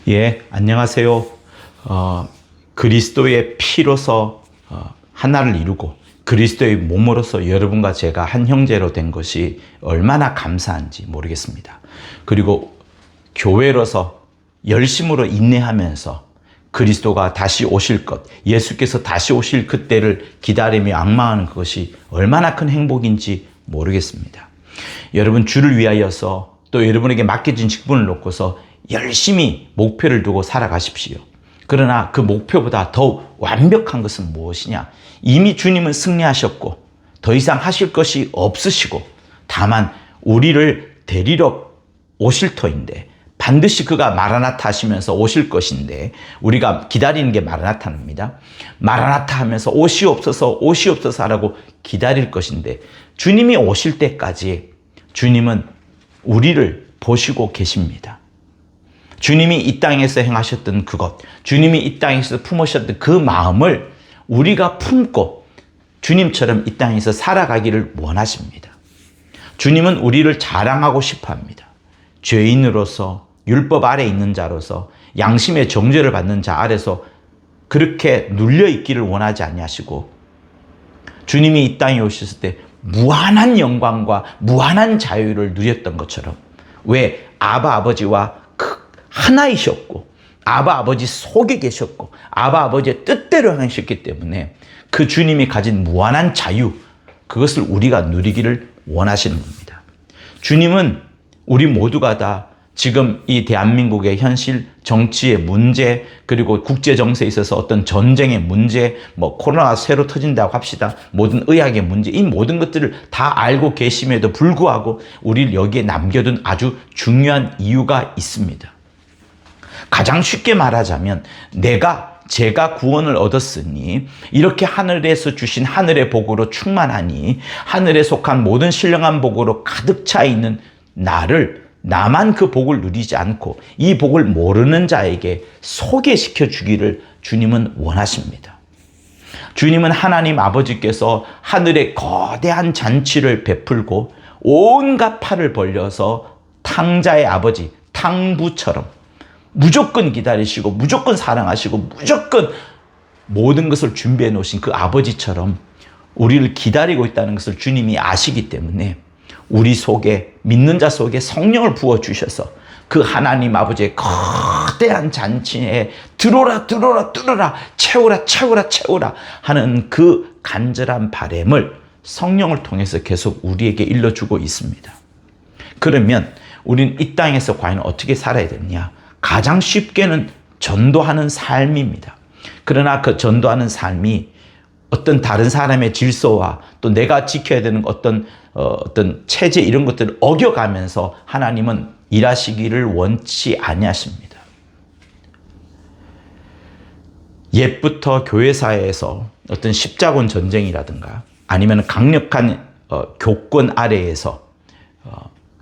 예, 안녕하세요. 그리스도의 피로서 하나를 이루고 그리스도의 몸으로서 여러분과 제가 한 형제로 된 것이 얼마나 감사한지 모르겠습니다. 그리고 교회로서 열심으로 인내하면서 그리스도가 다시 오실 것, 예수께서 다시 오실 그때를 기다리며 앙망하는 그것이 얼마나 큰 행복인지 모르겠습니다. 여러분, 주를 위하여서 또 여러분에게 맡겨진 직분을 놓고서 열심히 목표를 두고 살아가십시오. 그러나 그 목표보다 더 완벽한 것은 무엇이냐? 이미 주님은 승리하셨고 더 이상 하실 것이 없으시고 다만 우리를 데리러 오실 터인데 반드시 그가 마라나타 하시면서 오실 것인데 우리가 기다리는 게 마라나타입니다. 마라나타 하면서 오시옵소서 오시옵소서 하라고 기다릴 것인데 주님이 오실 때까지 주님은 우리를 보시고 계십니다. 주님이 이 땅에서 행하셨던 그것, 주님이 이 땅에서 품으셨던 그 마음을 우리가 품고 주님처럼 이 땅에서 살아가기를 원하십니다. 주님은 우리를 자랑하고 싶어 합니다. 죄인으로서 율법 아래 있는 자로서 양심의 정죄를 받는 자 아래서 그렇게 눌려 있기를 원하지 아니하시고 주님이 이 땅에 오셨을 때 무한한 영광과 무한한 자유를 누렸던 것처럼 왜 아바 아버지와 하나이셨고 아바 아버지 속에 계셨고 아바 아버지의 뜻대로 하셨기 때문에 그 주님이 가진 무한한 자유, 그것을 우리가 누리기를 원하시는 겁니다. 주님은 우리 모두가 다 지금 이 대한민국의 현실, 정치의 문제, 그리고 국제 정세에 있어서 어떤 전쟁의 문제, 코로나가 새로 터진다고 합시다. 모든 의학의 문제, 이 모든 것들을 다 알고 계심에도 불구하고 우리를 여기에 남겨둔 아주 중요한 이유가 있습니다. 가장 쉽게 말하자면 제가 구원을 얻었으니 이렇게 하늘에서 주신 하늘의 복으로 충만하니 하늘에 속한 모든 신령한 복으로 가득 차 있는 나만 그 복을 누리지 않고 이 복을 모르는 자에게 소개시켜 주기를 주님은 원하십니다. 주님은 하나님 아버지께서 하늘에 거대한 잔치를 베풀고 온갖 팔을 벌려서 탕자의 아버지, 탕부처럼 무조건 기다리시고 무조건 사랑하시고 무조건 모든 것을 준비해 놓으신 그 아버지처럼 우리를 기다리고 있다는 것을 주님이 아시기 때문에 우리 속에, 믿는 자 속에 성령을 부어주셔서 그 하나님 아버지의 거대한 잔치에 들어오라 채우라 하는 그 간절한 바람을 성령을 통해서 계속 우리에게 일러주고 있습니다. 그러면 우리는 이 땅에서 과연 어떻게 살아야 되느냐? 가장 쉽게는 전도하는 삶입니다. 그러나 그 전도하는 삶이 어떤 다른 사람의 질서와 또 내가 지켜야 되는 어떤 체제 이런 것들을 어겨가면서 하나님은 일하시기를 원치 아니하십니다. 옛부터 교회사회에서 어떤 십자군 전쟁이라든가 아니면 강력한 교권 아래에서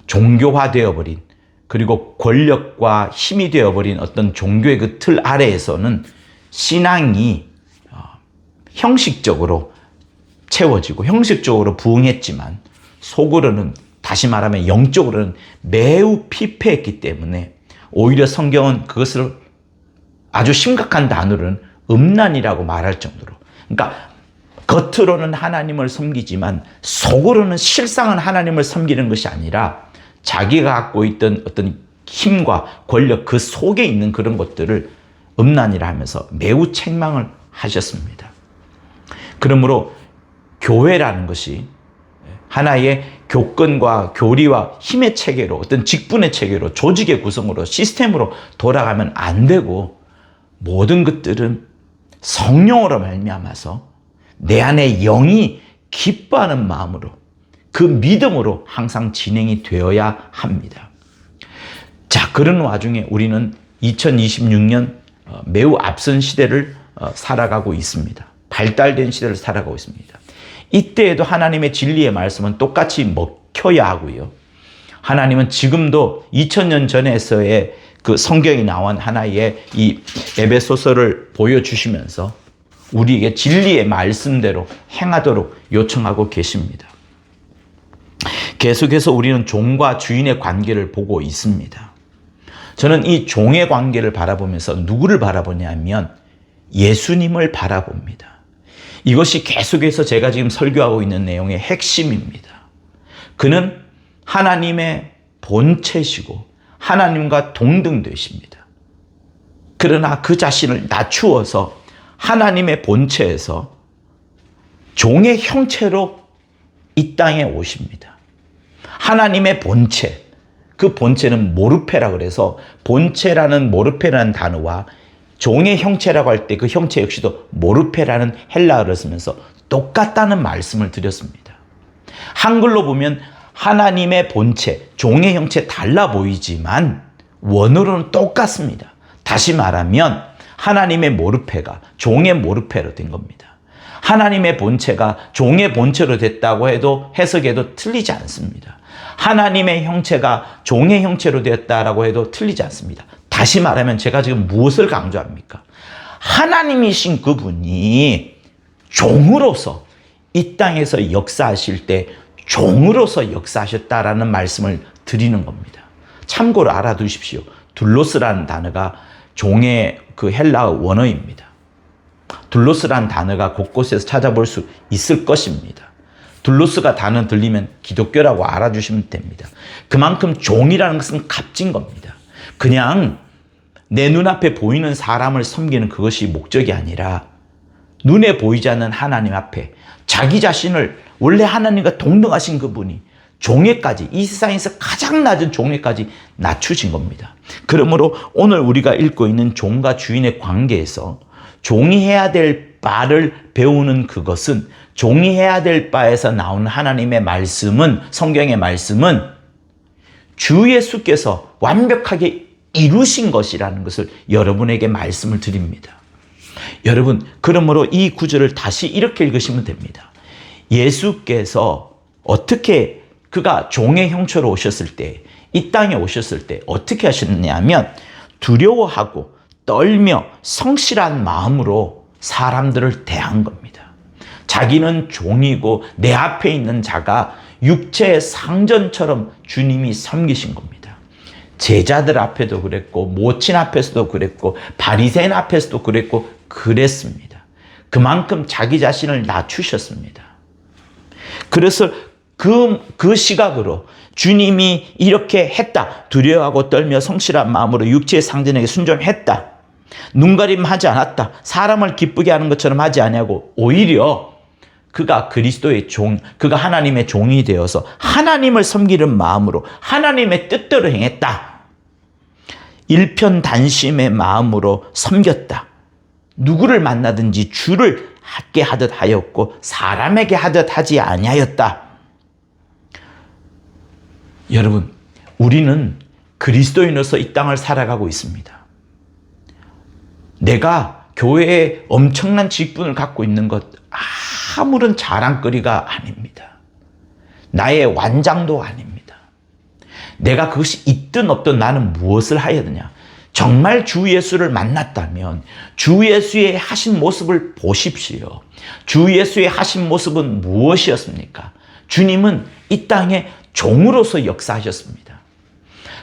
종교화되어 버린 그리고 권력과 힘이 되어버린 어떤 종교의 그 틀 아래에서는 신앙이 형식적으로 채워지고 형식적으로 부응했지만 속으로는, 다시 말하면 영적으로는 매우 피폐했기 때문에 오히려 성경은 그것을 아주 심각한 단어로는 음란이라고 말할 정도로, 그러니까 겉으로는 하나님을 섬기지만 속으로는 실상은 하나님을 섬기는 것이 아니라 자기가 갖고 있던 어떤 힘과 권력 그 속에 있는 그런 것들을 음란이라 하면서 매우 책망을 하셨습니다. 그러므로 교회라는 것이 하나의 교권과 교리와 힘의 체계로, 어떤 직분의 체계로, 조직의 구성으로, 시스템으로 돌아가면 안 되고 모든 것들은 성령으로 말미암아서 내 안에 영이 기뻐하는 마음으로 그 믿음으로 항상 진행이 되어야 합니다. 자, 그런 와중에 우리는 2026년 매우 앞선 시대를 살아가고 있습니다. 발달된 시대를 살아가고 있습니다. 이때에도 하나님의 진리의 말씀은 똑같이 먹혀야 하고요. 하나님은 지금도 2000년 전에서의 그 성경이 나온 하나의 이 에베소서를 보여주시면서 우리에게 진리의 말씀대로 행하도록 요청하고 계십니다. 계속해서 우리는 종과 주인의 관계를 보고 있습니다. 저는 이 종의 관계를 바라보면서 누구를 바라보냐면 예수님을 바라봅니다. 이것이 계속해서 제가 지금 설교하고 있는 내용의 핵심입니다. 그는 하나님의 본체시고 하나님과 동등되십니다. 그러나 그 자신을 낮추어서 하나님의 본체에서 종의 형체로 이 땅에 오십니다. 하나님의 본체, 그 본체는 모르페라 그래서 본체라는 모르페라는 단어와 종의 형체라고 할 때 그 형체 역시도 모르페라는 헬라어를 쓰면서 똑같다는 말씀을 드렸습니다. 한글로 보면 하나님의 본체, 종의 형체 달라 보이지만 원어로는 똑같습니다. 다시 말하면 하나님의 모르페가 종의 모르페로 된 겁니다. 하나님의 본체가 종의 본체로 됐다고 해도 해석해도 틀리지 않습니다. 하나님의 형체가 종의 형체로 되었다라고 해도 틀리지 않습니다. 다시 말하면 제가 지금 무엇을 강조합니까? 하나님이신 그분이 종으로서 이 땅에서 역사하실 때 종으로서 역사하셨다라는 말씀을 드리는 겁니다. 참고로 알아두십시오. 둘로스라는 단어가 종의 그 헬라어 원어입니다. 둘로스라는 단어가 곳곳에서 찾아볼 수 있을 것입니다. 둘로스가 단어 들리면 기독교라고 알아주시면 됩니다. 그만큼 종이라는 것은 값진 겁니다. 그냥 내 눈앞에 보이는 사람을 섬기는 그것이 목적이 아니라 눈에 보이지 않는 하나님 앞에 자기 자신을 원래 하나님과 동등하신 그분이 종에까지, 이 세상에서 가장 낮은 종에까지 낮추신 겁니다. 그러므로 오늘 우리가 읽고 있는 종과 주인의 관계에서 종이 해야 될 바를 배우는 그것은, 종이 해야 될 바에서 나오는 하나님의 말씀은, 성경의 말씀은 주 예수께서 완벽하게 이루신 것이라는 것을 여러분에게 말씀을 드립니다. 여러분, 그러므로 이 구절을 다시 이렇게 읽으시면 됩니다. 예수께서 어떻게, 그가 종의 형체로 오셨을 때, 이 땅에 오셨을 때 어떻게 하셨느냐면 두려워하고 떨며 성실한 마음으로 사람들을 대한 겁니다. 자기는 종이고 내 앞에 있는 자가 육체의 상전처럼 주님이 섬기신 겁니다. 제자들 앞에도 그랬고 모친 앞에서도 그랬고 바리새인 앞에서도 그랬고 그랬습니다. 그만큼 자기 자신을 낮추셨습니다. 그래서 그 시각으로 주님이 이렇게 했다. 두려워하고 떨며 성실한 마음으로 육체의 상전에게 순종했다. 눈가림하지 않았다. 사람을 기쁘게 하는 것처럼 하지 아니하고 오히려 그가 그리스도의 종, 그가 하나님의 종이 되어서 하나님을 섬기는 마음으로 하나님의 뜻대로 행했다. 일편단심의 마음으로 섬겼다. 누구를 만나든지 주를 하게 하듯 하였고 사람에게 하듯 하지 아니하였다. 여러분, 우리는 그리스도인으로서 이 땅을 살아가고 있습니다. 내가 교회에 엄청난 직분을 갖고 있는 것 아무런 자랑거리가 아닙니다. 나의 완장도 아닙니다. 내가 그것이 있든 없든 나는 무엇을 해야 되냐? 정말 주 예수를 만났다면 주 예수의 하신 모습을 보십시오. 주 예수의 하신 모습은 무엇이었습니까? 주님은 이 땅에 종으로서 역사하셨습니다.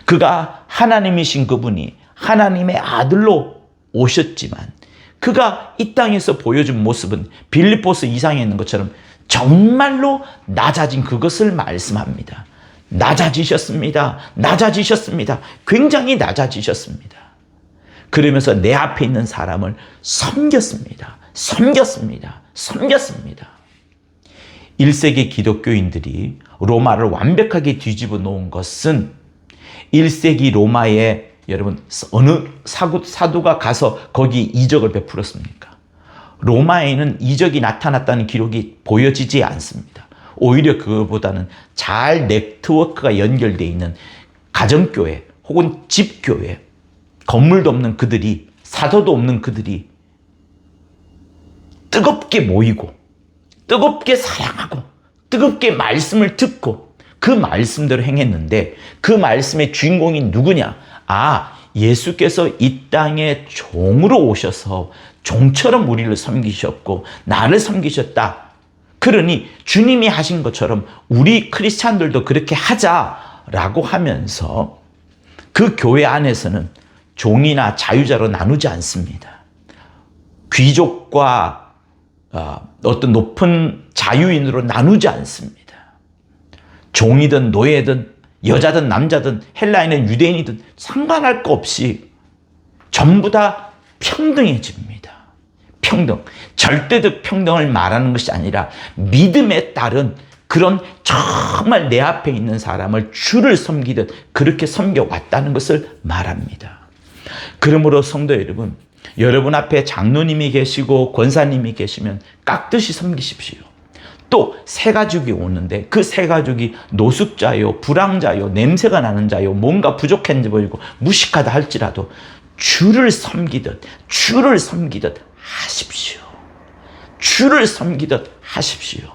그가 하나님이신 그분이 하나님의 아들로 오셨지만 그가 이 땅에서 보여준 모습은 빌립보서 2장에 있는 것처럼 정말로 낮아진 그것을 말씀합니다. 낮아지셨습니다. 낮아지셨습니다. 굉장히 낮아지셨습니다. 그러면서 내 앞에 있는 사람을 섬겼습니다. 섬겼습니다. 섬겼습니다. 1세기 기독교인들이 로마를 완벽하게 뒤집어 놓은 것은 1세기 로마에 여러분 어느 사도가 가서 거기 이적을 베풀었습니까? 로마에는 이적이 나타났다는 기록이 보여지지 않습니다. 오히려 그거보다는 잘 네트워크가 연결되어 있는 가정교회 혹은 집교회, 건물도 없는 그들이, 사도도 없는 그들이 뜨겁게 모이고 뜨겁게 사랑하고 뜨겁게 말씀을 듣고 그 말씀대로 행했는데 그 말씀의 주인공이 누구냐? 예수께서 이 땅에 종으로 오셔서 종처럼 우리를 섬기셨고 나를 섬기셨다. 그러니 주님이 하신 것처럼 우리 크리스찬들도 그렇게 하자라고 하면서 그 교회 안에서는 종이나 자유자로 나누지 않습니다. 귀족과 어떤 높은 자유인으로 나누지 않습니다. 종이든 노예든 여자든 남자든 헬라인은 유대인이든 상관할 거 없이 전부 다 평등해집니다. 평등. 절대적 평등을 말하는 것이 아니라 믿음에 따른 그런 정말 내 앞에 있는 사람을 주를 섬기듯 그렇게 섬겨왔다는 것을 말합니다. 그러므로 성도 여러분, 여러분 앞에 장로님이 계시고 권사님이 계시면 깍듯이 섬기십시오. 또 새 가족이 오는데 그 새 가족이 노숙자요, 불황자요, 냄새가 나는 자요, 뭔가 부족한지 보이고 무식하다 할지라도 주를 섬기듯 하십시오. 주를 섬기듯 하십시오.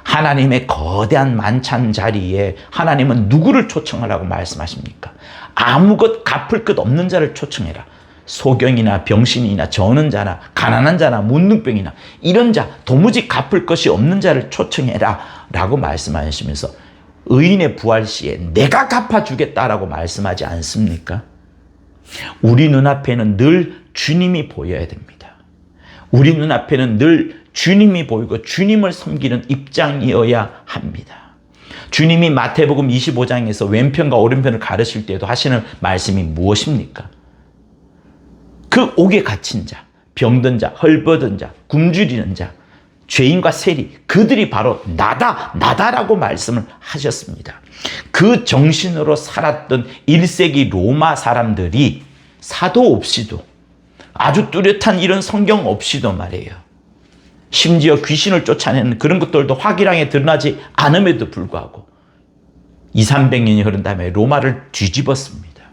하나님의 거대한 만찬 자리에 하나님은 누구를 초청하라고 말씀하십니까? 아무것 갚을 것 없는 자를 초청해라. 소경이나 병신이나 저는 자나 가난한 자나 문둥병이나 이런 자, 도무지 갚을 것이 없는 자를 초청해라 라고 말씀하시면서 의인의 부활 시에 내가 갚아주겠다라고 말씀하지 않습니까? 우리 눈앞에는 늘 주님이 보여야 됩니다. 우리 눈앞에는 늘 주님이 보이고 주님을 섬기는 입장이어야 합니다. 주님이 마태복음 25장에서 왼편과 오른편을 가르칠 때에도 하시는 말씀이 무엇입니까? 그 옥에 갇힌 자, 병든 자, 헐벗은 자, 굶주리는 자, 죄인과 세리, 그들이 바로 나다라고 말씀을 하셨습니다. 그 정신으로 살았던 1세기 로마 사람들이 사도 없이도 아주 뚜렷한 이런 성경 없이도 말이에요. 심지어 귀신을 쫓아내는 그런 것들도 확실하게 드러나지 않음에도 불구하고 200~300년이 흐른 다음에 로마를 뒤집었습니다.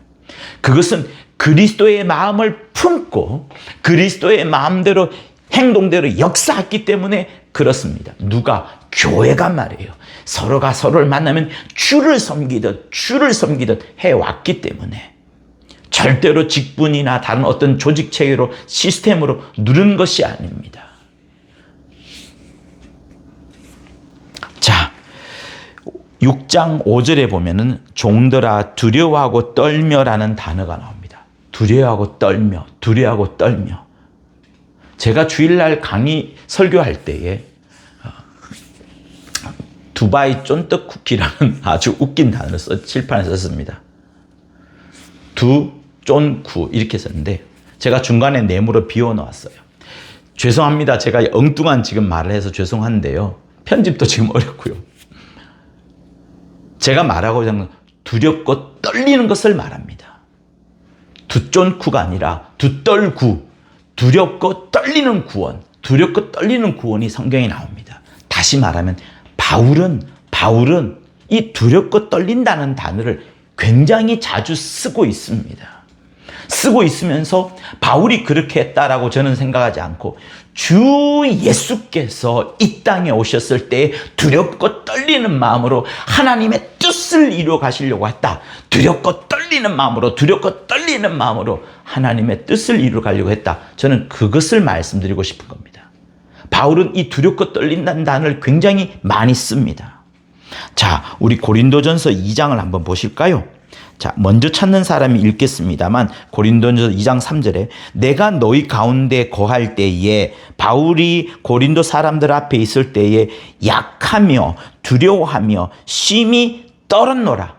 그것은 그리스도의 마음을 품고 그리스도의 마음대로 행동대로 역사했기 때문에 그렇습니다. 누가? 교회가 말이에요. 서로가 서로를 만나면 주를 섬기듯 해왔기 때문에 절대로 직분이나 다른 어떤 조직체계로 시스템으로 누른 것이 아닙니다. 자, 6장 5절에 보면은 종들아 두려워하고 떨며라는 단어가 나옵니다. 두려워하고 떨며. 제가 주일날 강의 설교할 때에 두바이 쫀떡 쿠키라는 아주 웃긴 단어를 칠판에 썼습니다. 쫀쿠 이렇게 썼는데 제가 중간에 네모로 비워놓았어요. 죄송합니다. 제가 엉뚱한 지금 말을 해서 죄송한데요. 편집도 지금 어렵고요. 제가 말하고자 하는 두렵고 떨리는 것을 말합니다. 두쫀쿠가 아니라 두떨구, 두렵고 떨리는 구원, 두렵고 떨리는 구원이 성경에 나옵니다. 다시 말하면 바울은 이 두렵고 떨린다는 단어를 굉장히 자주 쓰고 있습니다. 쓰고 있으면서 바울이 그렇게 했다라고 저는 생각하지 않고 주 예수께서 이 땅에 오셨을 때 두렵고 떨리는 마음으로 하나님의 뜻을 이루어 가시려고 했다. 두렵고 떨리는 마음으로 하나님의 뜻을 이루어 가려고 했다. 저는 그것을 말씀드리고 싶은 겁니다. 바울은 이 두렵고 떨린다는 단어를 굉장히 많이 씁니다. 자, 우리 고린도전서 2장을 한번 보실까요? 자, 먼저 찾는 사람이 읽겠습니다만 고린도전서 2장 3절에 내가 너희 가운데 거할 때에 바울이 고린도 사람들 앞에 있을 때에 약하며 두려워하며 심히 떨었노라.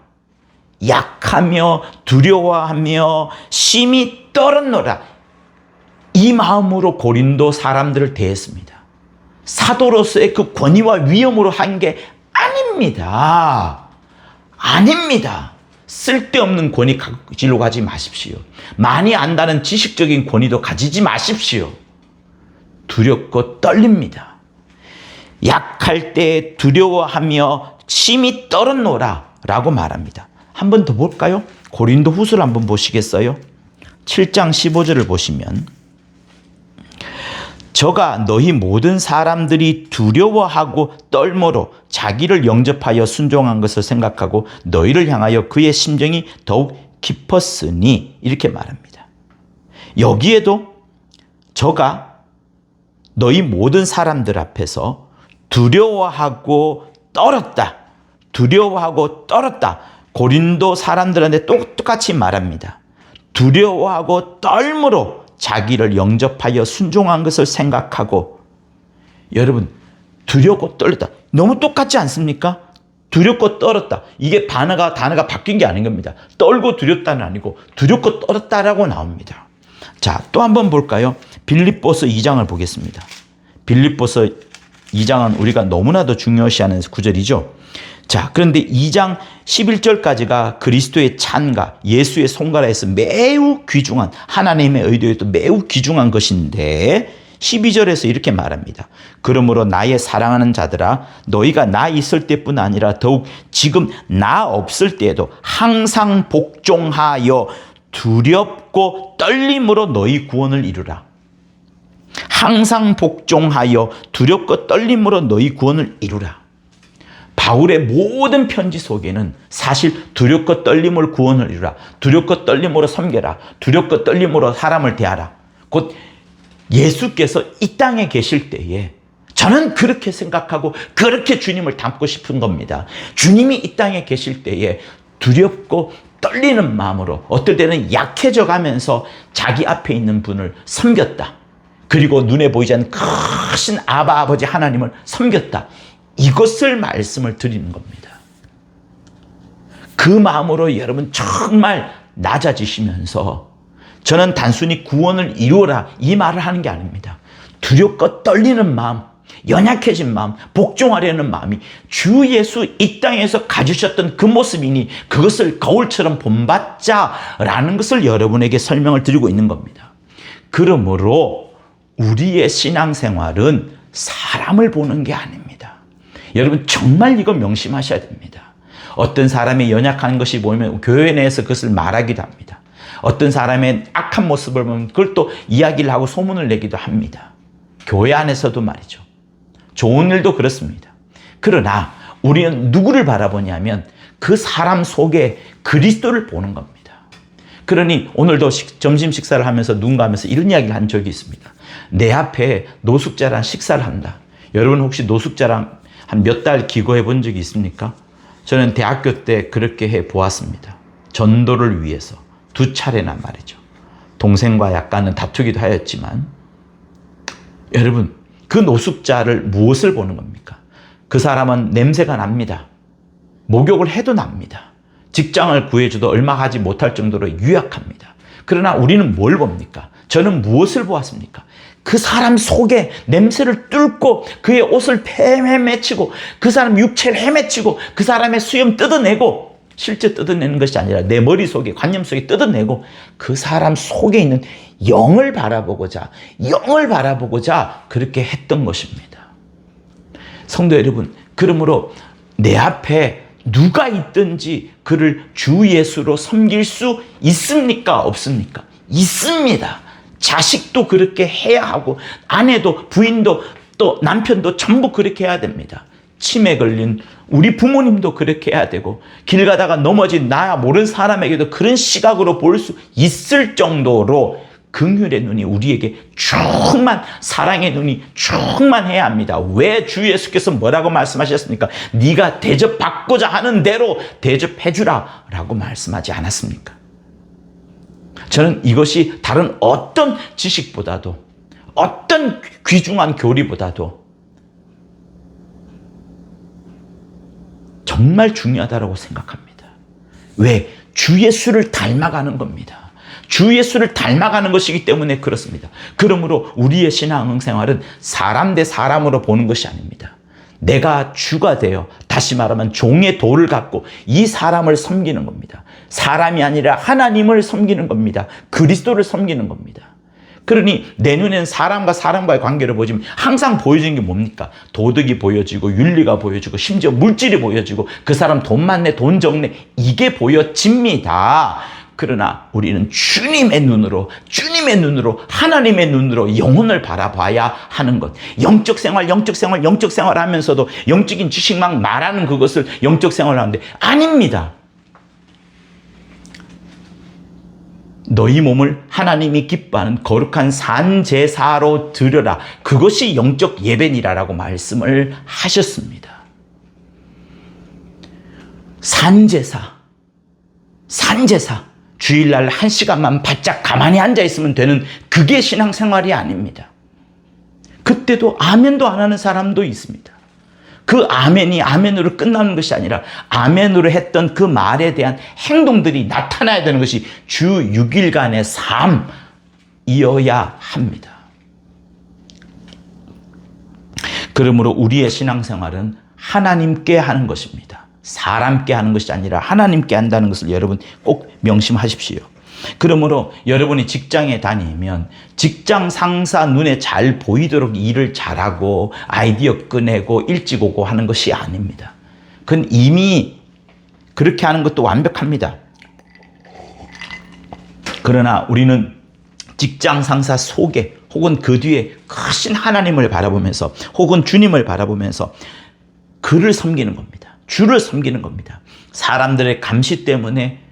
약하며 두려워하며 심히 떨었노라. 이 마음으로 고린도 사람들을 대했습니다. 사도로서의 그 권위와 위엄으로 한 게 아닙니다. 쓸데없는 권위 가지려고 하지 마십시오. 많이 안다는 지식적인 권위도 가지지 마십시오. 두렵고 떨립니다. 약할 때 두려워하며 심히 떨었노라 라고 말합니다. 한 번 더 볼까요? 고린도 후서를 한번 보시겠어요? 7장 15절을 보시면 저가 너희 모든 사람들이 두려워하고 떨므로 자기를 영접하여 순종한 것을 생각하고 너희를 향하여 그의 심정이 더욱 깊었으니 이렇게 말합니다. 여기에도 저가 너희 모든 사람들 앞에서 두려워하고 떨었다. 고린도 사람들한테 똑같이 말합니다. 두려워하고 떨므로 자기를 영접하여 순종한 것을 생각하고, 여러분, 두렵고 떨렸다. 너무 똑같지 않습니까? 두렵고 떨었다. 이게 단어가 바뀐 게 아닌 겁니다. 떨고 두렵다는 아니고 두렵고 떨었다라고 나옵니다. 자, 또 한번 볼까요? 빌립보서 2장을 보겠습니다. 빌립보서 2장은 우리가 너무나도 중요시하는 구절이죠. 자, 그런데 2장 11절까지가 그리스도의 찬가, 예수의 손가락에서 매우 귀중한, 하나님의 의도에도 매우 귀중한 것인데 12절에서 이렇게 말합니다. 그러므로 나의 사랑하는 자들아, 너희가 나 있을 때뿐 아니라 더욱 지금 나 없을 때에도 항상 복종하여 두렵고 떨림으로 너희 구원을 이루라. 항상 복종하여 두렵고 떨림으로 너희 구원을 이루라. 바울의 모든 편지 속에는 사실 두렵고 떨림으로 구원을 이루라, 두렵고 떨림으로 섬겨라, 두렵고 떨림으로 사람을 대하라. 곧 예수께서 이 땅에 계실 때에 저는 그렇게 생각하고 그렇게 주님을 닮고 싶은 겁니다. 주님이 이 땅에 계실 때에 두렵고 떨리는 마음으로 어떨 때는 약해져 가면서 자기 앞에 있는 분을 섬겼다. 그리고 눈에 보이지 않는 크신 아바 아버지 하나님을 섬겼다. 이것을 말씀을 드리는 겁니다. 그 마음으로 여러분 정말 낮아지시면서 저는 단순히 구원을 이루어라 이 말을 하는 게 아닙니다. 두렵고 떨리는 마음, 연약해진 마음, 복종하려는 마음이 주 예수 이 땅에서 가지셨던 그 모습이니 그것을 거울처럼 본받자라는 것을 여러분에게 설명을 드리고 있는 겁니다. 그러므로 우리의 신앙생활은 사람을 보는 게 아닙니다. 여러분 정말 이거 명심하셔야 됩니다. 어떤 사람이 연약한 것이 보이면 교회 내에서 그것을 말하기도 합니다. 어떤 사람의 악한 모습을 보면 그걸 또 이야기를 하고 소문을 내기도 합니다. 교회 안에서도 말이죠. 좋은 일도 그렇습니다. 그러나 우리는 누구를 바라보냐면 그 사람 속에 그리스도를 보는 겁니다. 그러니 오늘도 점심 식사를 하면서 누군가 하면서 이런 이야기를 한 적이 있습니다. 내 앞에 노숙자랑 식사를 한다. 여러분 혹시 노숙자랑 한 몇 달 기거해 본 적이 있습니까? 저는 대학교 때 그렇게 해 보았습니다. 전도를 위해서 2차례나 말이죠. 동생과 약간은 다투기도 하였지만, 여러분 그 노숙자를 무엇을 보는 겁니까? 그 사람은 냄새가 납니다. 목욕을 해도 납니다. 직장을 구해줘도 얼마 하지 못할 정도로 유약합니다. 그러나 우리는 뭘 봅니까? 저는 무엇을 보았습니까? 그 사람 속에 냄새를 뚫고 그의 옷을 헤매치고 그 사람 육체를 헤매치고 그 사람의 수염 뜯어내고, 실제 뜯어내는 것이 아니라 내 머릿속에 관념 속에 뜯어내고 그 사람 속에 있는 영을 바라보고자 그렇게 했던 것입니다. 성도 여러분, 그러므로 내 앞에 누가 있든지 그를 주 예수로 섬길 수 있습니까? 없습니까? 있습니다. 자식도 그렇게 해야 하고 아내도 부인도 또 남편도 전부 그렇게 해야 됩니다. 치매 걸린 우리 부모님도 그렇게 해야 되고, 길 가다가 넘어진 나 모르는 사람에게도 그런 시각으로 볼 수 있을 정도로 긍휼의 눈이 우리에게 충만, 사랑의 눈이 충만해야 합니다. 왜 주 예수께서 뭐라고 말씀하셨습니까? 네가 대접받고자 하는 대로 대접해 주라 라고 말씀하지 않았습니까? 저는 이것이 다른 어떤 지식보다도, 어떤 귀중한 교리보다도 정말 중요하다고 생각합니다. 왜? 주 예수를 닮아가는 겁니다. 주 예수를 닮아가는 것이기 때문에 그렇습니다. 그러므로 우리의 신앙생활은 사람 대 사람으로 보는 것이 아닙니다. 내가 주가 되어, 다시 말하면 종의 도를 갖고 이 사람을 섬기는 겁니다. 사람이 아니라 하나님을 섬기는 겁니다. 그리스도를 섬기는 겁니다. 그러니 내 눈에는 사람과 사람과의 관계를 보지만 항상 보여지는 게 뭡니까? 도덕이 보여지고 윤리가 보여지고 심지어 물질이 보여지고 그 사람 돈 많네 돈 적네 이게 보여집니다. 그러나 우리는 주님의 눈으로 하나님의 눈으로 영혼을 바라봐야 하는 것. 영적 생활 하면서도 영적인 지식만 말하는 그것을 영적 생활을 하는데 아닙니다. 너희 몸을 하나님이 기뻐하는 거룩한 산제사로 드려라. 그것이 영적 예배니라라고 말씀을 하셨습니다. 산제사. 산제사, 주일날 1시간만 바짝 가만히 앉아있으면 되는 그게 신앙생활이 아닙니다. 그때도 아멘도 안 하는 사람도 있습니다. 그 아멘이 아멘으로 끝나는 것이 아니라 아멘으로 했던 그 말에 대한 행동들이 나타나야 되는 것이 주 6일간의 삶이어야 합니다. 그러므로 우리의 신앙생활은 하나님께 하는 것입니다. 사람께 하는 것이 아니라 하나님께 한다는 것을 여러분 꼭 명심하십시오. 그러므로 여러분이 직장에 다니면 직장 상사 눈에 잘 보이도록 일을 잘하고 아이디어 꺼내고 일찍 오고 하는 것이 아닙니다. 그건 이미 그렇게 하는 것도 완벽합니다. 그러나 우리는 직장 상사 속에 혹은 그 뒤에 크신 하나님을 바라보면서 혹은 주님을 바라보면서 그를 섬기는 겁니다. 주를 섬기는 겁니다. 사람들의 감시 때문에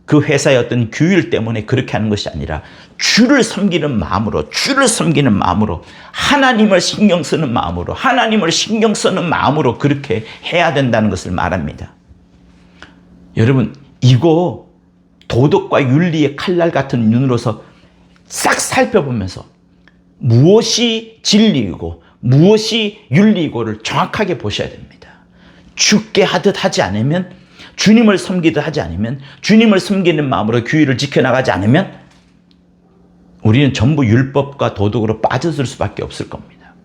그 회사의 어떤 규율 때문에 그렇게 하는 것이 아니라 주를 섬기는 마음으로, 주를 섬기는 마음으로, 하나님을 신경 쓰는 마음으로, 하나님을 신경 쓰는 마음으로 그렇게 해야 된다는 것을 말합니다. 여러분, 이거 도덕과 윤리의 칼날 같은 눈으로서 싹 살펴보면서 무엇이 진리이고 무엇이 윤리이고를 정확하게 보셔야 됩니다. 죽게 하듯 하지 않으면, 주님을 섬기듯 하지 않으면, 주님을 섬기는 마음으로 규율을 지켜나가지 않으면 우리는 전부 율법과 도덕으로 빠져들 수밖에 없을 겁니다.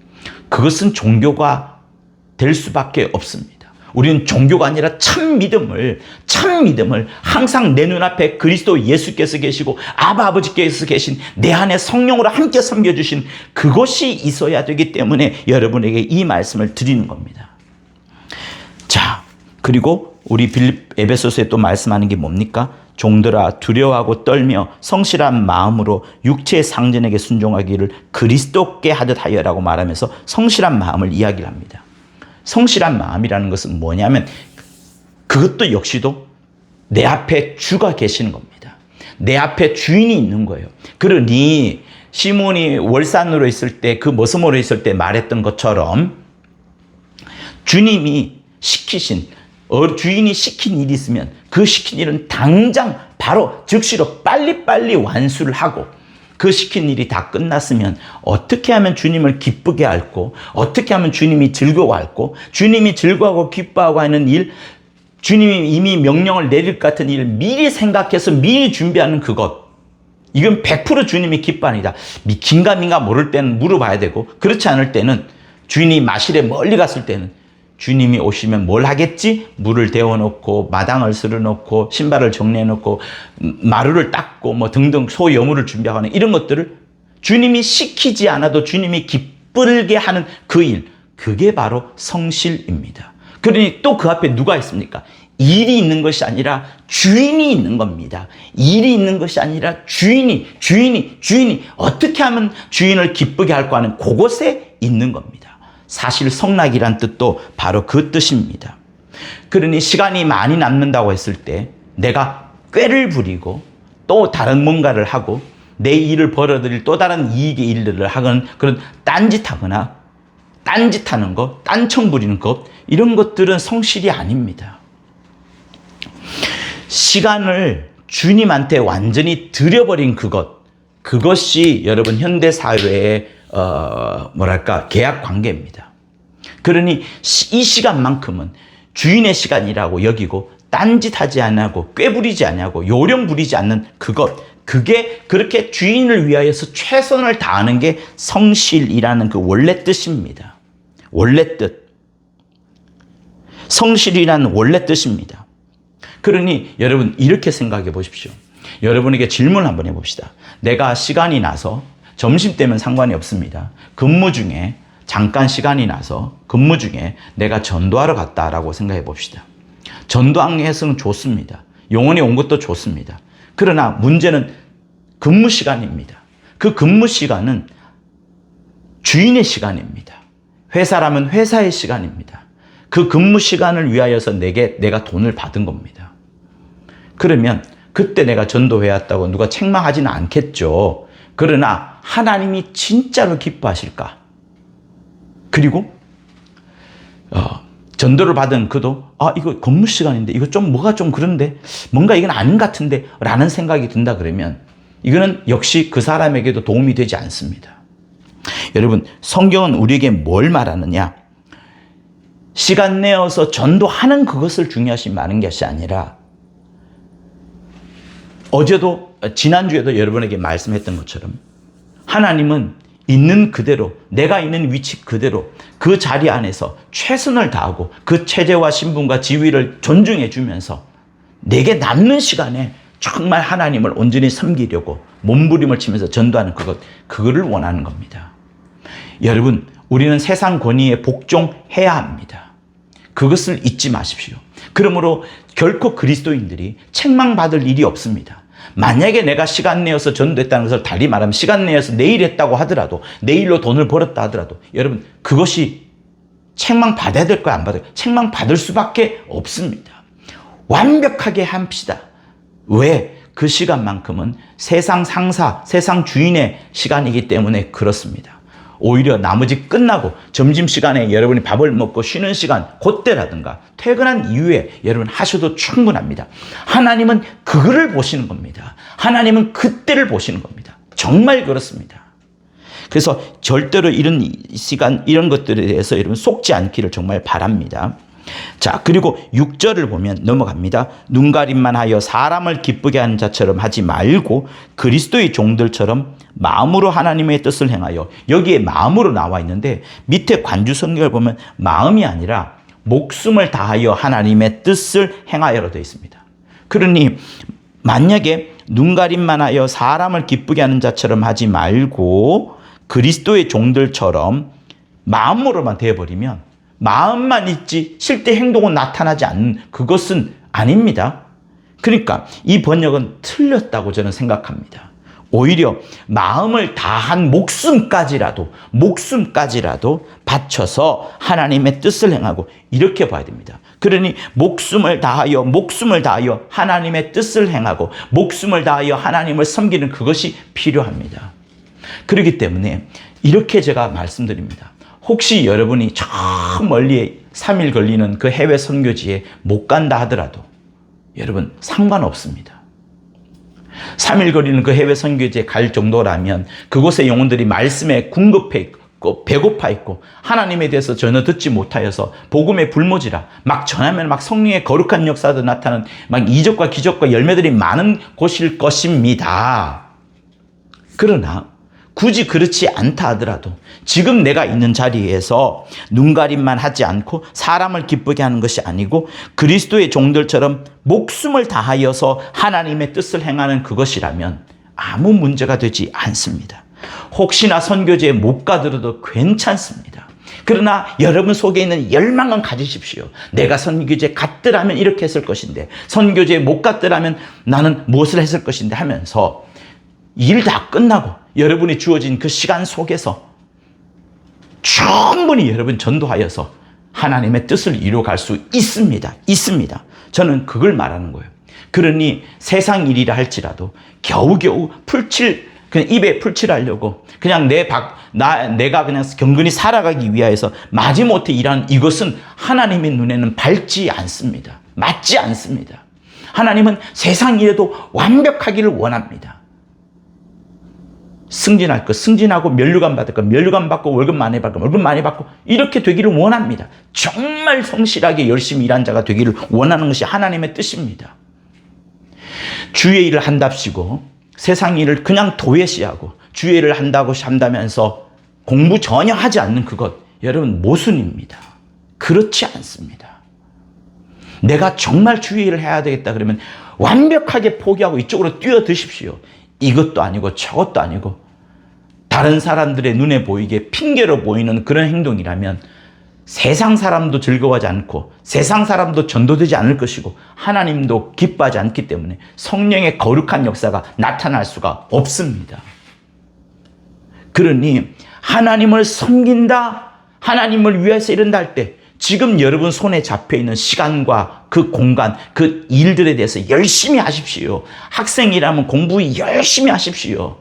그것은 종교가 될 수밖에 없습니다. 우리는 종교가 아니라 참 믿음을 항상 내 눈앞에 그리스도 예수께서 계시고 아버지께서 계신 내 안에 성령으로 함께 섬겨주신 그것이 있어야 되기 때문에 여러분에게 이 말씀을 드리는 겁니다. 자, 그리고 우리 에베소서에 또 말씀하는 게 뭡니까? 종들아 두려워하고 떨며 성실한 마음으로 육체의 상전에게 순종하기를 그리스도께 하듯 하여라고 말하면서 성실한 마음을 이야기를 합니다. 성실한 마음이라는 것은 뭐냐면 그것도 역시도 내 앞에 주가 계시는 겁니다. 내 앞에 주인이 있는 거예요. 그러니 시몬이 월산으로 있을 때, 그 머스모로 있을 때 말했던 것처럼 주님이 시키신, 주인이 시킨 일이 있으면 그 시킨 일은 당장 바로 즉시로 빨리빨리 완수를 하고, 그 시킨 일이 다 끝났으면 어떻게 하면 주님을 기쁘게 할고, 어떻게 하면 주님이 즐거워할고, 주님이 즐거워하고 기뻐하고 하는 일, 주님이 이미 명령을 내릴 것 같은 일을 미리 생각해서 미리 준비하는 그것, 이건 100% 주님이 기뻐합니다. 긴가민가 모를 때는 물어봐야 되고, 그렇지 않을 때는 주인이 마실에 멀리 갔을 때는 주님이 오시면 뭘 하겠지? 물을 데워놓고 마당을 쓸어놓고 신발을 정리해놓고 마루를 닦고 뭐 등등 소여물을 준비하는 이런 것들을 주님이 시키지 않아도 주님이 기쁘게 하는 그 일, 그게 바로 성실입니다. 그러니 또 그 앞에 누가 있습니까? 일이 있는 것이 아니라 주인이 있는 겁니다. 일이 있는 것이 아니라 주인이 어떻게 하면 주인을 기쁘게 할까 하는 그곳에 있는 겁니다. 사실 성락이란 뜻도 바로 그 뜻입니다. 그러니 시간이 많이 남는다고 했을 때 내가 꾀를 부리고 또 다른 뭔가를 하고 내 일을 벌어들일 또 다른 이익의 일들을 하건 그런 딴짓하거나 딴짓하는 것, 딴청 부리는 것, 이런 것들은 성실이 아닙니다. 시간을 주님한테 완전히 들여버린 그것이 여러분 현대사회의 계약 관계입니다. 그러니 이 시간만큼은 주인의 시간이라고 여기고 딴짓하지 않고 꾀부리지 않고 요령 부리지 않는 그게 그렇게 주인을 위하여서 최선을 다하는 게 성실이라는 그 원래 뜻입니다. 원래 뜻. 성실이라는 원래 뜻입니다. 그러니 여러분 이렇게 생각해 보십시오. 여러분에게 질문을 한번 해봅시다. 내가 시간이 나서 점심때면 상관이 없습니다. 근무 중에 잠깐 시간이 나서 근무 중에 내가 전도하러 갔다라고 생각해 봅시다. 전도하는 것은 좋습니다. 영혼이 온 것도 좋습니다. 그러나 문제는 근무 시간입니다. 그 근무 시간은 주인의 시간입니다. 회사라면 회사의 시간입니다. 그 근무 시간을 위하여서 내가 돈을 받은 겁니다. 그러면 그때 내가 전도해 왔다고 누가 책망하지는 않겠죠. 그러나 하나님이 진짜로 기뻐하실까? 그리고 전도를 받은 그도 이거 근무 시간인데 이거 좀 뭐가 좀 그런데 뭔가 이건 아닌 것 같은데 라는 생각이 든다 그러면 이거는 역시 그 사람에게도 도움이 되지 않습니다. 여러분, 성경은 우리에게 뭘 말하느냐? 시간 내어서 전도하는 그것을 중요시 많은 것이 아니라 어제도 지난주에도 여러분에게 말씀했던 것처럼 하나님은 있는 그대로 내가 있는 위치 그대로 그 자리 안에서 최선을 다하고 그 체제와 신분과 지위를 존중해 주면서 내게 남는 시간에 정말 하나님을 온전히 섬기려고 몸부림을 치면서 전도하는 그거를 원하는 겁니다. 여러분, 우리는 세상 권위에 복종해야 합니다. 그것을 잊지 마십시오. 그러므로 결코 그리스도인들이 책망받을 일이 없습니다. 만약에 내가 시간 내어서 전도했다는 것을 달리 말하면 시간 내어서 내일 했다고 하더라도 내일로 돈을 벌었다 하더라도 여러분 그것이 책망받아야 될까요? 안 받아야 될까요? 책망받을 수밖에 없습니다. 완벽하게 합시다. 왜? 그 시간만큼은 세상 상사, 세상 주인의 시간이기 때문에 그렇습니다. 오히려 나머지 끝나고 점심시간에 여러분이 밥을 먹고 쉬는 시간 그때라든가 퇴근한 이후에 여러분 하셔도 충분합니다. 하나님은 그거를 보시는 겁니다. 하나님은 그때를 보시는 겁니다. 정말 그렇습니다. 그래서 절대로 이런 시간 이런 것들에 대해서 여러분 속지 않기를 정말 바랍니다. 자, 그리고 6절을 보면 넘어갑니다. 눈가림만 하여 사람을 기쁘게 하는 자처럼 하지 말고 그리스도의 종들처럼 마음으로 하나님의 뜻을 행하여, 여기에 마음으로 나와 있는데 밑에 관주 성경을 보면 마음이 아니라 목숨을 다하여 하나님의 뜻을 행하여로 되어 있습니다. 그러니 만약에 눈가림만 하여 사람을 기쁘게 하는 자처럼 하지 말고 그리스도의 종들처럼 마음으로만 되어버리면 마음만 있지 실제 행동은 나타나지 않는 그것은 아닙니다. 그러니까 이 번역은 틀렸다고 저는 생각합니다. 오히려 마음을 다한 목숨까지라도 바쳐서 하나님의 뜻을 행하고 이렇게 봐야 됩니다. 그러니 목숨을 다하여 하나님의 뜻을 행하고 목숨을 다하여 하나님을 섬기는 그것이 필요합니다. 그렇기 때문에 이렇게 제가 말씀드립니다. 혹시 여러분이 저 멀리 3일 걸리는 그 해외 선교지에 못 간다 하더라도 여러분 상관없습니다. 3일 걸리는 그 해외 선교지에 갈 정도라면 그곳의 영혼들이 말씀에 궁급해 있고 배고파 있고 하나님에 대해서 전혀 듣지 못하여서 복음의 불모지라 막 전하면 막 성령의 거룩한 역사도 나타나는 막 이적과 기적과 열매들이 많은 곳일 것입니다. 그러나 굳이 그렇지 않다 하더라도 지금 내가 있는 자리에서 눈가림만 하지 않고 사람을 기쁘게 하는 것이 아니고 그리스도의 종들처럼 목숨을 다하여서 하나님의 뜻을 행하는 그것이라면 아무 문제가 되지 않습니다. 혹시나 선교지에 못 가더라도 괜찮습니다. 그러나 여러분 속에 있는 열망은 가지십시오. 내가 선교지에 갔더라면 이렇게 했을 것인데 선교지에 못 갔더라면 나는 무엇을 했을 것인데 하면서 일 다 끝나고 여러분이 주어진 그 시간 속에서 충분히 여러분 전도하여서 하나님의 뜻을 이루어갈 수 있습니다. 저는 그걸 말하는 거예요. 그러니 세상 일이라 할지라도 겨우겨우 그냥 입에 풀칠하려고 그냥 내가 그냥 경건히 살아가기 위하여서 마지못해 일하는 이것은 하나님의 눈에는 맞지 않습니다. 하나님은 세상 일에도 완벽하기를 원합니다. 승진할 것 승진하고 면류관 받을 것 면류관 받고 월급 많이 받고 월급 많이 받고 이렇게 되기를 원합니다. 정말 성실하게 열심히 일한 자가 되기를 원하는 것이 하나님의 뜻입니다. 주의 일을 한답시고 세상 일을 그냥 도외시하고 주의 일을 한다면서 공부 전혀 하지 않는 그것, 여러분 모순입니다. 그렇지 않습니다. 내가 정말 주의 일을 해야 되겠다 그러면 완벽하게 포기하고 이쪽으로 뛰어드십시오. 이것도 아니고 저것도 아니고 다른 사람들의 눈에 보이게 핑계로 보이는 그런 행동이라면 세상 사람도 즐거워하지 않고 세상 사람도 전도되지 않을 것이고 하나님도 기뻐하지 않기 때문에 성령의 거룩한 역사가 나타날 수가 없습니다. 그러니 하나님을 섬긴다, 하나님을 위해서 이른다 할 때 지금 여러분 손에 잡혀있는 시간과 그 공간, 그 일들에 대해서 열심히 하십시오. 학생이라면 공부 열심히 하십시오.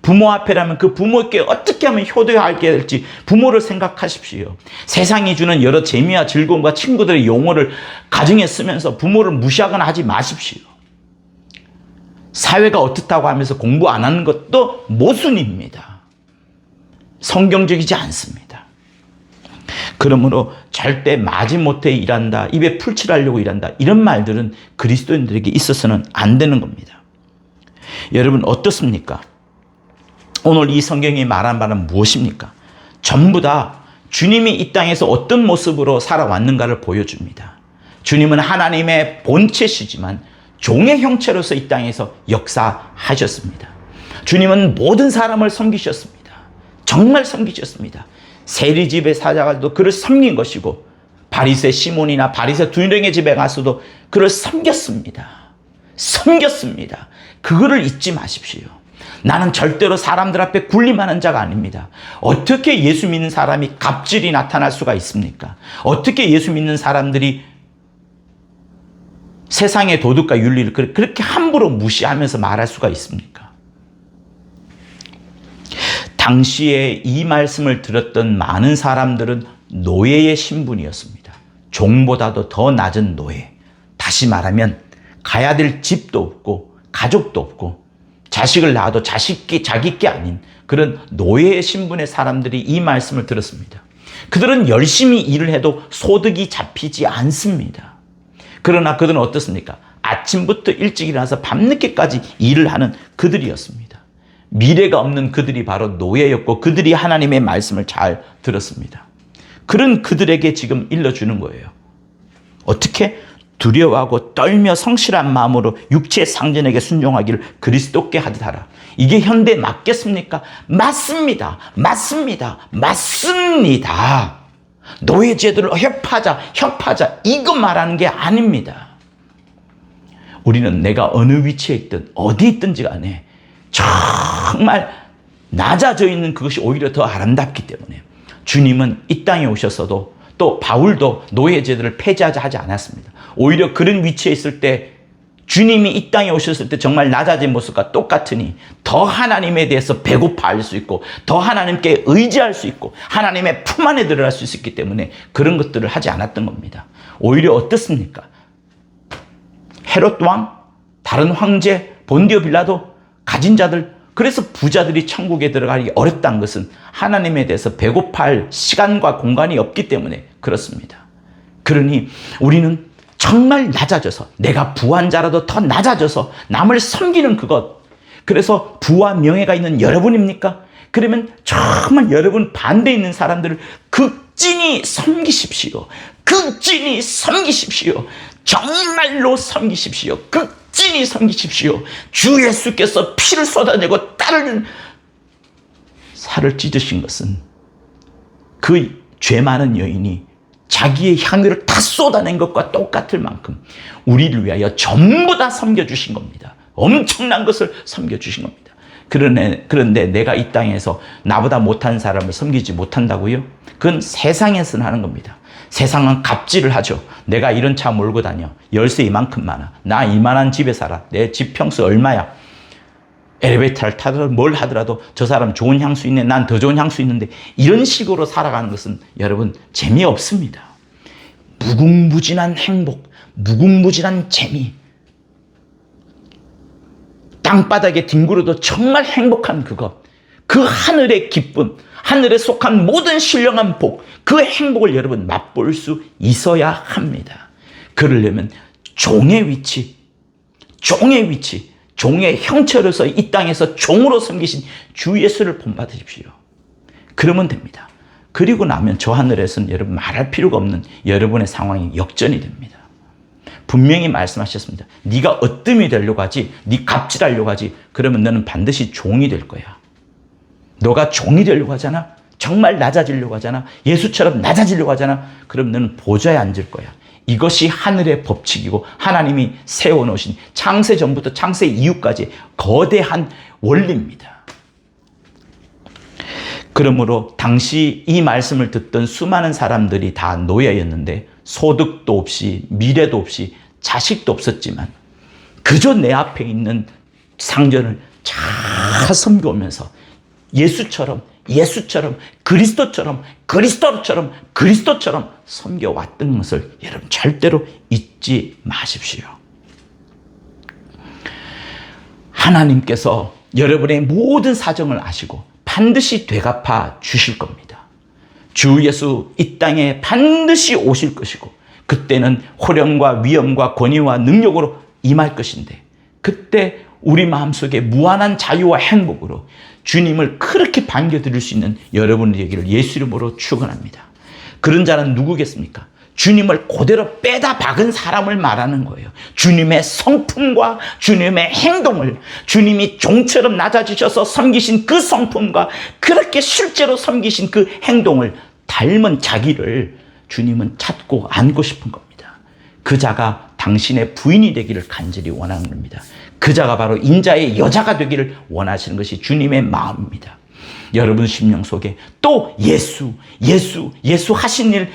부모 앞에라면 그 부모께 어떻게 하면 효도하게 될지 부모를 생각하십시오. 세상이 주는 여러 재미와 즐거움과 친구들의 용어를 가정에 쓰면서 부모를 무시하거나 하지 마십시오. 사회가 어떻다고 하면서 공부 안 하는 것도 모순입니다. 성경적이지 않습니다. 그러므로 절대 마지못해 일한다, 입에 풀칠하려고 일한다, 이런 말들은 그리스도인들에게 있어서는 안 되는 겁니다. 여러분 어떻습니까? 오늘 이 성경이 말한 바는 무엇입니까? 전부 다 주님이 이 땅에서 어떤 모습으로 살아왔는가를 보여줍니다. 주님은 하나님의 본체시지만 종의 형체로서 이 땅에서 역사하셨습니다. 주님은 모든 사람을 섬기셨습니다. 정말 섬기셨습니다. 세리집에 사자가도 그를 섬긴 것이고 바리새 시몬이나 바리새 두 명의 집에 가서도 그를 섬겼습니다. 섬겼습니다. 그거를 잊지 마십시오. 나는 절대로 사람들 앞에 군림하는 자가 아닙니다. 어떻게 예수 믿는 사람이 갑질이 나타날 수가 있습니까? 어떻게 예수 믿는 사람들이 세상의 도덕과 윤리를 그렇게 함부로 무시하면서 말할 수가 있습니까? 당시에 이 말씀을 들었던 많은 사람들은 노예의 신분이었습니다. 종보다도 더 낮은 노예. 다시 말하면 가야 될 집도 없고 가족도 없고 자식을 낳아도 자기 게 아닌 그런 노예의 신분의 사람들이 이 말씀을 들었습니다. 그들은 열심히 일을 해도 소득이 잡히지 않습니다. 그러나 그들은 어떻습니까? 아침부터 일찍 일어나서 밤늦게까지 일을 하는 그들이었습니다. 미래가 없는 그들이 바로 노예였고 그들이 하나님의 말씀을 잘 들었습니다. 그런 그들에게 지금 일러주는 거예요. 어떻게? 두려워하고 떨며 성실한 마음으로 육체의 상전에게 순종하기를 그리스도께 하듯 하라. 이게 현대에 맞겠습니까? 맞습니다. 맞습니다. 맞습니다. 노예제도를 협하자 이거 말하는 게 아닙니다. 우리는 내가 어느 위치에 있든 어디 있든지 간에 정말 낮아져 있는 그것이 오히려 더 아름답기 때문에 주님은 이 땅에 오셨어도 또 바울도 노예제도를 폐지하지 않았습니다. 오히려 그런 위치에 있을 때 주님이 이 땅에 오셨을 때 정말 낮아진 모습과 똑같으니 더 하나님에 대해서 배고파할 수 있고 더 하나님께 의지할 수 있고 하나님의 품 안에 들어갈 수 있었기 때문에 그런 것들을 하지 않았던 겁니다. 오히려 어떻습니까? 헤롯 왕, 다른 황제, 본디오 빌라도, 가진 자들, 그래서 부자들이 천국에 들어가기 어렵다는 것은 하나님에 대해서 배고파할 시간과 공간이 없기 때문에 그렇습니다. 그러니 우리는 정말 낮아져서 내가 부한 자라도 더 낮아져서 남을 섬기는 그것. 그래서 부와 명예가 있는 여러분입니까? 그러면 정말 여러분 반대에 있는 사람들을 극진히 섬기십시오. 극진히 섬기십시오. 정말로 섬기십시오. 극진히 섬기십시오. 주 예수께서 피를 쏟아내고 딸을 살을 찢으신 것은 그 죄 많은 여인이 자기의 향유를 다 쏟아낸 것과 똑같을 만큼 우리를 위하여 전부 다 섬겨주신 겁니다. 엄청난 것을 섬겨주신 겁니다. 그런데 내가 이 땅에서 나보다 못한 사람을 섬기지 못한다고요? 그건 세상에서는 하는 겁니다. 세상은 갑질을 하죠. 내가 이런 차 몰고 다녀. 열쇠 이만큼 많아. 나 이만한 집에 살아. 내 집 평수 얼마야? 엘리베이터를 타더라도 뭘 하더라도 저 사람 좋은 향수 있네. 난 더 좋은 향수 있는데 이런 식으로 살아가는 것은 여러분 재미없습니다. 무궁무진한 행복, 무궁무진한 재미. 땅바닥에 뒹굴어도 정말 행복한 그것. 그 하늘의 기쁨, 하늘에 속한 모든 신령한 복, 그 행복을 여러분 맛볼 수 있어야 합니다. 그러려면 종의 위치, 종의 형체로서 이 땅에서 종으로 섬기신 주 예수를 본받으십시오. 그러면 됩니다. 그리고 나면 저 하늘에서는 여러분 말할 필요가 없는 여러분의 상황이 역전이 됩니다. 분명히 말씀하셨습니다. 네가 어뜸이 되려고 하지, 네 갑질하려고 하지, 그러면 너는 반드시 종이 될 거야. 너가 종이 되려고 하잖아. 정말 낮아지려고 하잖아. 예수처럼 낮아지려고 하잖아. 그럼 너는 보좌에 앉을 거야. 이것이 하늘의 법칙이고 하나님이 세워놓으신 창세 전부터 창세 이후까지 거대한 원리입니다. 그러므로 당시 이 말씀을 듣던 수많은 사람들이 다 노예였는데 소득도 없이 미래도 없이 자식도 없었지만 그저 내 앞에 있는 상전을 잘 섬겨오면서 예수처럼 그리스도처럼 섬겨왔던 것을 여러분 절대로 잊지 마십시오. 하나님께서 여러분의 모든 사정을 아시고 반드시 되갚아 주실 겁니다. 주 예수 이 땅에 반드시 오실 것이고 그때는 호령과 위엄과 권위와 능력으로 임할 것인데 그때 우리 마음속에 무한한 자유와 행복으로 주님을 그렇게 반겨드릴 수 있는 여러분의 되기를 예수 이름으로 축원합니다. 그런 자는 누구겠습니까? 주님을 그대로 빼다 박은 사람을 말하는 거예요. 주님의 성품과 주님의 행동을 주님이 종처럼 낮아지셔서 섬기신 그 성품과 그렇게 실제로 섬기신 그 행동을 닮은 자기를 주님은 찾고 안고 싶은 겁니다. 그 자가 당신의 부인이 되기를 간절히 원하는 겁니다. 그 자가 바로 인자의 여자가 되기를 원하시는 것이 주님의 마음입니다. 여러분 심령 속에 또 예수 하신 일,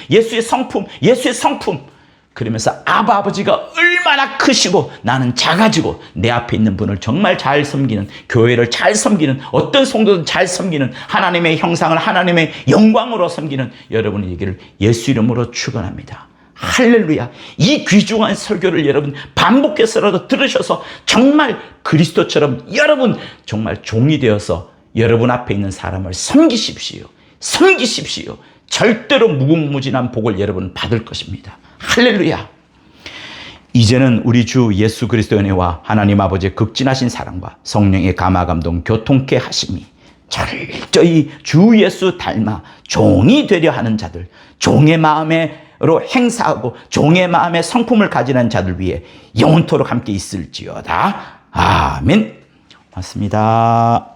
예수의 성품 그러면서 아버지가 얼마나 크시고 나는 작아지고 내 앞에 있는 분을 정말 잘 섬기는, 교회를 잘 섬기는, 어떤 성도든 잘 섬기는, 하나님의 형상을 하나님의 영광으로 섬기는 여러분의 얘기를 예수 이름으로 축원합니다. 할렐루야. 이 귀중한 설교를 여러분 반복해서라도 들으셔서 정말 그리스도처럼 여러분 정말 종이 되어서 여러분 앞에 있는 사람을 섬기십시오. 절대로 무궁무진한 복을 여러분 받을 것입니다. 할렐루야. 이제는 우리 주 예수 그리스도의 은혜와 하나님 아버지의 극진하신 사랑과 성령의 감화감동 교통케 하심이 철저히 주 예수 닮아 종이 되려 하는 자들, 종의 마음으로 행사하고 종의 마음의 성품을 가지는 자들 위해 영원토록 함께 있을지어다. 아멘. 맞습니다.